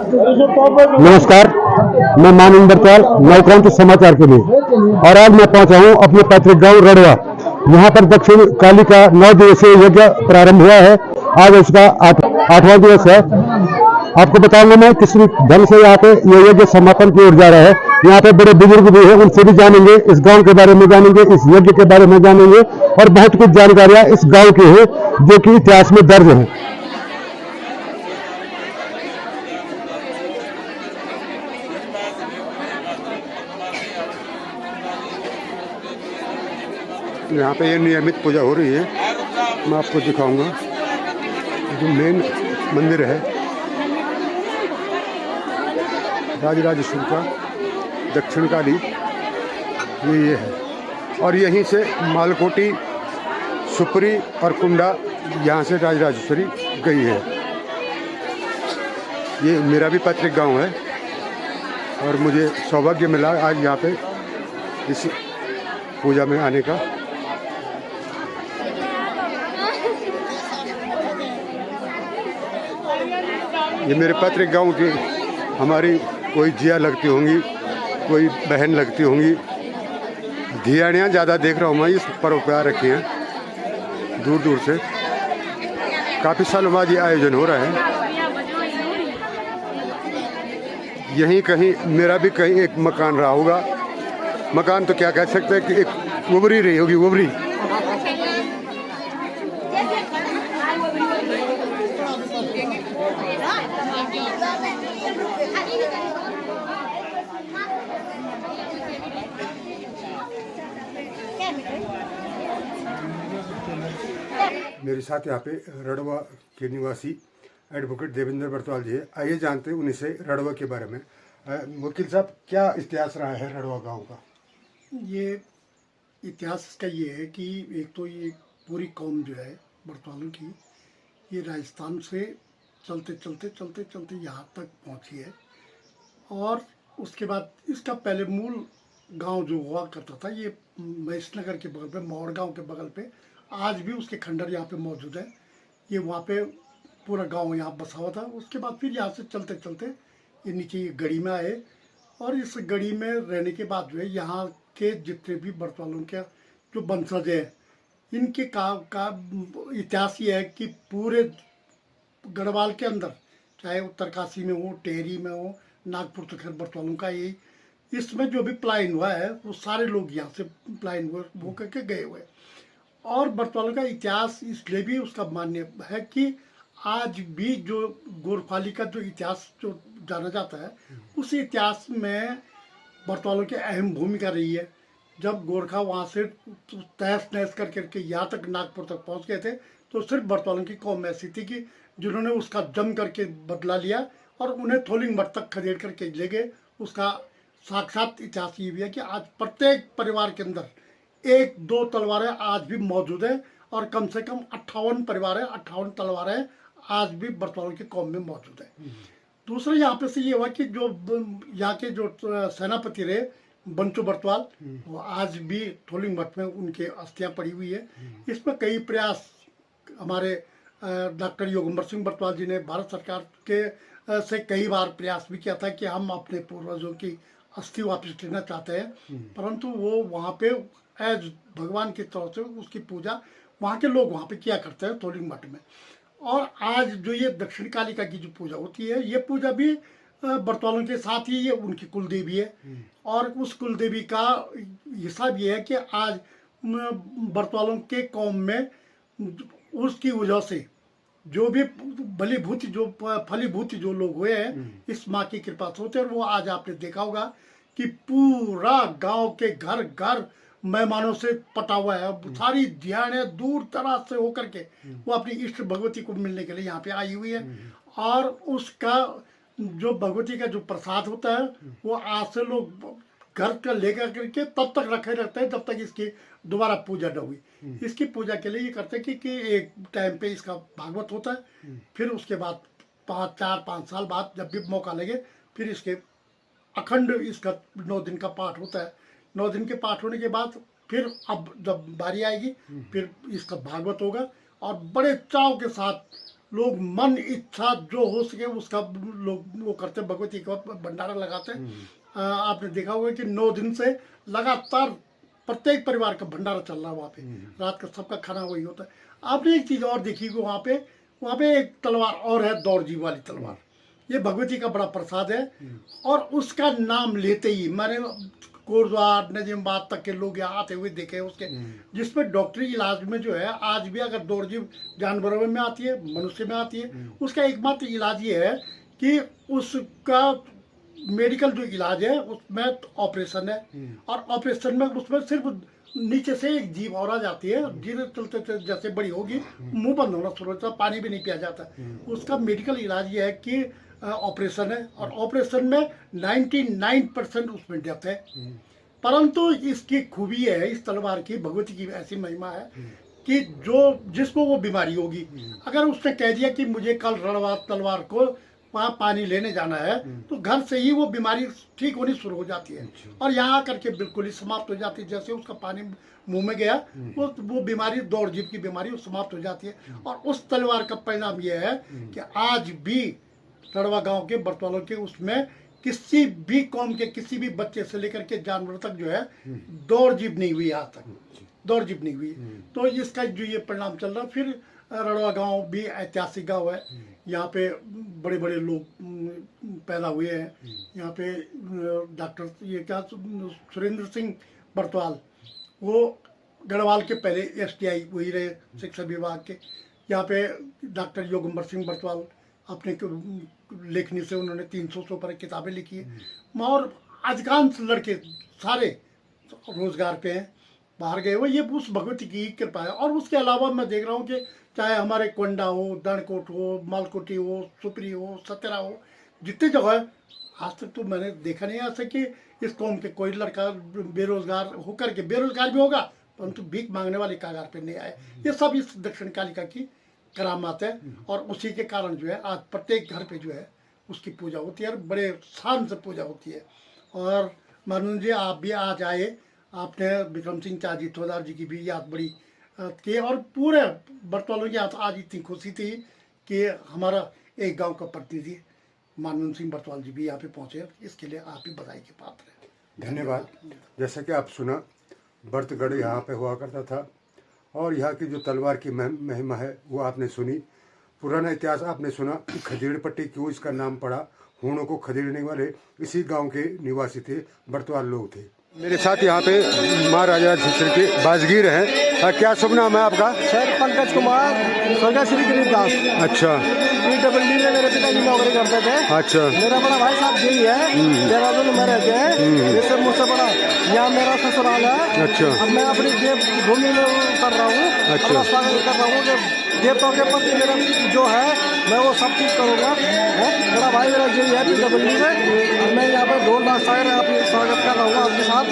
नमस्कार, मैं मानव बरताल, नवक्रांति समाचार के लिए। और आज मैं पहुंचा हूं अपने पैतृक गांव रड़वा। यहां पर दक्षिण काली का 9 दिवसीय यज्ञ प्रारंभ हुआ है। आज इसका 8वां दिवस है। आपको बताऊंगा मैं किस ढंग से यहाँ पे ये यज्ञ समापन की ओर जा रहा है। यहाँ पे बड़े बुजुर्ग भी हैं, उनसे भी जानेंगे, इस गांव के बारे में जानेंगे, इस यज्ञ के बारे में जानेंगे और बहुत कुछ जानकारियां इस गांव की है जो कि इतिहास में दर्ज है। यहाँ पे ये नियमित पूजा हो रही है। मैं आपको दिखाऊंगा जो मेन मंदिर है राजराजेश्वर का दक्षिण काली, ये है। और यहीं से मालकोटी, सुपरी और कुंडा, यहाँ से राजराजेश्वरी गई है। ये मेरा भी पैतृक गांव है और मुझे सौभाग्य मिला आज यहाँ पे इस पूजा में आने का। ये मेरे पैतृक गांव की हमारी कोई जिया लगती होंगी, कोई बहन लगती होंगी। धियानियाँ ज़्यादा देख रहा हूँ मैं, इस पर्व पे आ रखी हैं दूर दूर से। काफ़ी सालों बाद ये आयोजन हो रहा है। यहीं कहीं मेरा भी कहीं एक मकान रहा होगा। मकान तो क्या कह सकते हैं कि एक उभरी रही होगी, उभरी। मेरे साथ यहाँ पे रड़वा के निवासी एडवोकेट देवेंद्र बरताल जी है। आइए जानते हैं उन्हीं से रड़वा के बारे में। वकील साहब, क्या इतिहास रहा है रड़वा गांव का? ये इतिहास इसका ये है कि एक तो ये पूरी कौम जो है बरतालों की, ये राजस्थान से चलते चलते चलते चलते यहाँ तक पहुँची है। और उसके बाद इसका पहले मूल गांव जो हुआ करता था, ये महेशनगर के बगल पे, मौड़ गांव के बगल पे, आज भी उसके खंडर यहाँ पे मौजूद है। ये वहाँ पे पूरा गांव यहाँ बसा हुआ था। उसके बाद फिर यहाँ से चलते चलते ये नीचे ये गढ़ी में आए और इस गढ़ी में रहने के बाद जो है यहाँ के जितने भी बरतालों के जो वंशज हैं, इनके का इतिहास ये है कि पूरे गढ़वाल के अंदर, चाहे उत्तरकाशी में हो, टेहरी में हो, नागपुर तो खैर बरतालों का यही, इसमें जो भी पलायन हुआ है वो सारे लोग यहाँ से पलायन हुए वो करके गए हुए। और बरतालों का इतिहास इसलिए भी उसका मान्य है कि आज भी जो गोरखाली का जो इतिहास जो जाना जाता है, उस इतिहास में बरतालों की अहम भूमिका रही है। जब गोरखा वहाँ से तहस नहस करके यहाँ तक नागपुर तक पहुँच गए थे, तो सिर्फ बरतालों की कौम ऐसी थी कि जिन्होंने उसका जम करके बदला लिया और उन्हें थोलिंग मठ तक खदेड़ करके ले गए। उसका साक्षात इतिहास ये भी है कि आज प्रत्येक परिवार के अंदर 1-2 तलवारें आज भी मौजूद है और कम से कम 58 परिवार है, 58 तलवारें आज भी बरतालों की कौम में मौजूद है। दूसरा यहाँ पे से ये हुआ कि जो यहाँ के जो सेनापति रहे बंचू बरतवाल, वो आज भी थोलिंग मठ में उनके अस्थियाँ पड़ी हुई है। इसमें कई प्रयास हमारे डॉक्टर योगेंद्र सिंह बरतवाल जी ने भारत सरकार के से कई बार प्रयास भी किया था कि हम अपने पूर्वजों की अस्थि वापस लेना चाहते हैं, परंतु वो वहाँ पे एज भगवान की तरफ से उसकी पूजा वहाँ के लोग वहाँ पे किया करते हैं थोलिंग मठ में। और आज जो ये दक्षिण कालिका की जो पूजा होती है, ये पूजा भी बरतालों के साथ ही ये उनकी कुल देवी है। और उस कुल देवी का हिसाब ये है कि आज बरतालों के कौम में उसकी वजह से जो भी बलीभूति जो फलीभूति जो लोग हुए हैं, इस माँ की कृपा से होते हैं। और वो आज आपने देखा होगा कि पूरा गांव के घर घर मेहमानों से पटा हुआ है। सारी ध्यान दूर दराज से होकर के वो अपनी इष्ट भगवती को मिलने के लिए यहाँ पे आई हुई है। और उसका जो भगवती का जो प्रसाद होता है, वो आज से लोग घर का लेकर करके तब तक रखे रहते हैं जब तक इसकी दोबारा पूजा न हुई। इसकी पूजा के लिए ये करते हैं कि एक टाइम पे इसका भागवत होता है, फिर उसके बाद 4-5 साल बाद जब भी मौका लगे, फिर इसके अखंड इसका 9 दिन का पाठ होता है। 9 दिन के पाठ होने के बाद फिर अब जब बारी आएगी, फिर इसका भागवत होगा और बड़े चाव के साथ लोग मन इच्छा जो हो सके उसका लोग वो करते, भगवती का भंडारा लगाते। आपने देखा होगा कि 9 दिन से लगातार प्रत्येक परिवार का भंडारा चल रहा है वहाँ पे, रात का सबका खाना वही होता है। आपने एक चीज़ और देखी कि वहाँ पे एक तलवार और है, दौड़जीब वाली तलवार, ये भगवती का बड़ा प्रसाद है। और उसका नाम लेते ही मैंने कोटद्वार नजीमाबाद तक के लोग यहाँ आते हुए देखे उसके, जिसमें डॉक्टरी इलाज में जो है आज भी अगर दौड़जीब जानवरों में आती है, मनुष्य में आती है, उसका एकमात्र इलाज ये है कि उसका मेडिकल जो इलाज है उसमें ऑपरेशन है। और ऑपरेशन में उसमें सिर्फ नीचे से एक जीभ और आ जाती है, धीरे चलते चलते जैसे बड़ी होगी मुंह बंद होना शुरू होता है, पानी भी नहीं पिया जाता। उसका मेडिकल इलाज ये है कि ऑपरेशन है, और ऑपरेशन में 99% उसमें डेथ है। परंतु इसकी खूबी है इस तलवार की, भगवती की ऐसी महिमा है कि जिसको वो बीमारी होगी, अगर उसने कह दिया कि मुझे कल रणवा तलवार को वहाँ पानी लेने जाना है, तो घर से ही वो बीमारी ठीक होनी शुरू हो जाती है और यहाँ आकर के बिल्कुल ही समाप्त हो जाती है। जैसे उसका पानी मुंह में गया वो बीमारी, दौड़जीब की बीमारी, वो समाप्त हो जाती है। और उस तलवार का परिणाम यह है कि आज भी रड़वा गांव के बरतवालों के उसमें किसी भी कौम के किसी भी बच्चे से लेकर के जानवर तक जो है दौड़जीब नहीं हुई, आज तक दौड़जीब नहीं हुई। तो इसका जो ये परिणाम चल रहा। फिर रड़वा गांव भी ऐतिहासिक गांव है, यहाँ पे बड़े बड़े लोग पैदा हुए हैं। यहाँ पे डॉक्टर ये क्या सुरेंद्र सिंह बरतवाल, वो गढ़वाल के पहले STI वही रहे शिक्षा विभाग के। यहाँ पे डॉक्टर योगंबर सिंह बरतवाल अपने लेखनी से उन्होंने 300 से ऊपर किताबें लिखी है। और अधिकांश लड़के सारे रोजगार पे हैं, बाहर गए हुए, ये उस भगवती की कृपा है। और उसके अलावा मैं देख रहा हूँ कि चाहे हमारे कोंडा हो, दणकोट हो, मालकोटी हो, सुपरी हो, सतेरा हो, जितनी जगह है, आज तक तो मैंने देखा नहीं ऐसा कि इस कौम के कोई लड़का बेरोजगार होकर के, बेरोजगार भी होगा परंतु भीख मांगने वाले कागार पे नहीं आए। ये सब इस दक्षिण कालिका की करामात है। और उसी के कारण जो है आज प्रत्येक घर पे जो है उसकी पूजा होती है और बड़े शान से पूजा होती है। और मानून जी आप भी आज आए, आपने विक्रम सिंह चाजी ठोदार जी की भी याद बड़ी की, और पूरे बरतवालों की आज इतनी खुशी थी कि हमारा एक गांव का प्रतिनिधि मानून सिंह बरतवाल जी भी यहाँ पे पहुँचे। इसके लिए आप भी बधाई के पात्र हैं। धन्यवाद। जैसा कि आप सुना, बरतगढ़ यहाँ पे हुआ करता था और यहाँ की जो तलवार की महिमा है वो आपने सुनी। पुराना इतिहास आपने सुना कि खदेड़ पट्टी क्यों इसका नाम पड़ा। हूणों को खदेड़ने वाले इसी गांव के निवासी थे, बरतवाल लोग थे। मेरे साथ यहाँ पे महाराजा क्षेत्र के बाजगीर हैं। क्या शुभ नाम है आपका? सर पंकज कुमार, स्वर्गीय श्री गरीबदास। अच्छा। PWD में मेरे पिताजी नौकरी करते थे। अच्छा। मेरा बड़ा भाई साहब यही है, देहरादून में रहते हैं। ये सब मुझसे बड़ा यहाँ मेरा ससुराल है। अच्छा। अब मैं अपनी देवभूमि में कर रहा हूँ। अच्छा। स्वागत कर रहा हूँ कि देवताओं के प्रति मेरा जो है मैं वो सब चीज़ करूँगा। मेरा भाई मेरा यही है PWD में। मैं यहाँ पे ढोल नाचकर आपके स्वागत कर रहा हूँ आपके साथ।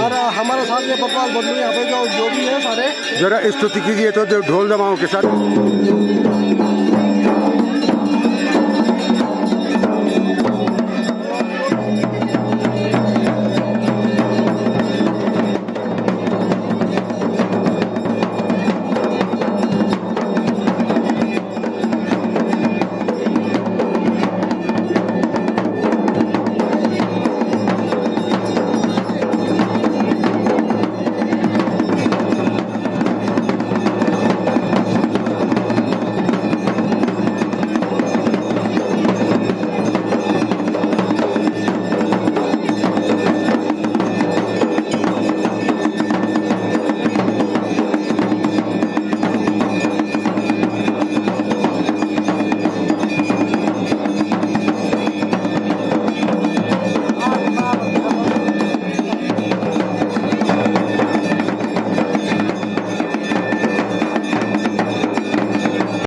और हमारे साथ ये बरतवाल बंधु यहाँ पे जो भी है सारे, जरा स्तुति कीजिए तो ढोल दमाओं के साथ।